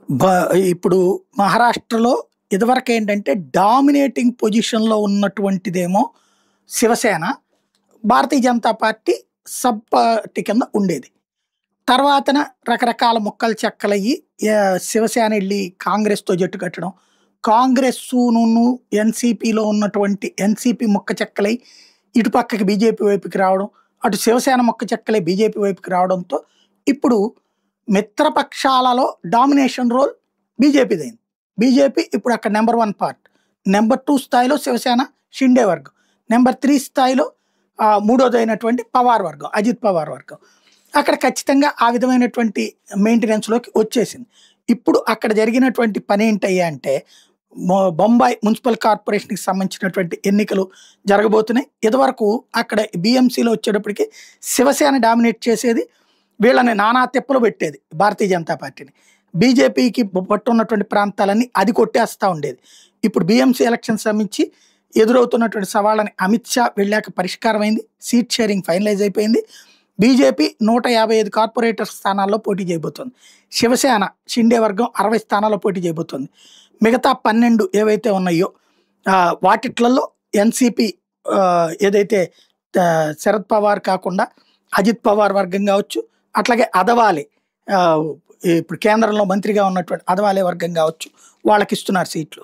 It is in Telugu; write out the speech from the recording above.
బ ఇప్పుడు మహారాష్ట్రలో ఇదివరకేంటంటే డామినేటింగ్ పొజిషన్‌లో ఉన్నటువంటిదేమో Shiv Sena. Bharatiya Janata party sub party కింద ఉండేది. తర్వాతన రకరకాల ముక్కలు చెక్కలయ్యి శివసేన ఎళ్లి కాంగ్రెస్‌తో జట్టు కట్టడం. కాంగ్రెస్సును ఎన్‌సీపీలో ఉన్నటువంటి ఎన్‌సీపీ ముక్క చెక్కలై ఇటు పక్కకి బీజేపీ వైపుకి రావడం. అటు శివసేన ముక్క చెక్కలై బీజేపీ వైపుకి రావడంతో ఇప్పుడు మిత్రపక్షాలలో డామినేషన్ రోల్ బీజేపీదయింది. బీజేపీ ఇప్పుడు అక్కడ నంబర్ 1 పార్ట్. నంబర్ 2 స్థాయిలో శివసేన, షిండే వర్గం. నంబర్ 3 స్థాయిలో మూడోదైనటువంటి పవార్ వర్గం, అజిత్ పవార్ వర్గం. అక్కడ ఖచ్చితంగా ఆ విధమైనటువంటి మెయింటెనెన్స్‌లోకి వచ్చేసింది. ఇప్పుడు అక్కడ జరిగినటువంటి పనేంటయ్యా అంటే బొంబాయి మున్సిపల్ కార్పొరేషన్‌కి సంబంధించినటువంటి ఎన్నికలు జరగబోతున్నాయి. ఇదివరకు అక్కడ బీఎంసీలో వచ్చేటప్పటికి శివసేన డామినేట్ చేసేది. వీళ్ళని నానా తిప్పలు పెట్టేది భారతీయ జనతా పార్టీని. బీజేపీకి పట్టున్నటువంటి ప్రాంతాలన్నీ అది కొట్టేస్తా ఉండేది. ఇప్పుడు బీఎంసీ ఎలక్షన్ సంబంధించి ఎదురవుతున్నటువంటి సవాళ్ళని అమిత్ షా వెళ్ళాక పరిష్కారమైంది. సీట్ షేరింగ్ ఫైనలైజ్ అయిపోయింది. బీజేపీ 155 కార్పొరేటర్ స్థానాల్లో పోటీ చేయబోతోంది. శివసేన, షిండే వర్గం 60 స్థానాల్లో పోటీ చేయబోతోంది. మిగతా 12 ఏవైతే ఉన్నాయో వాటిట్లలో ఎన్‌సీపీ ఏదైతే శరద్ పవార్ కాకుండా అజిత్ పవార్ వర్గం కావచ్చు, అట్లాగే అదవాలే ఇప్పుడు కేంద్రంలో మంత్రిగా ఉన్నటువంటి అదవాలే వర్గం కావచ్చు, వాళ్ళకిస్తున్నారు సీట్లు.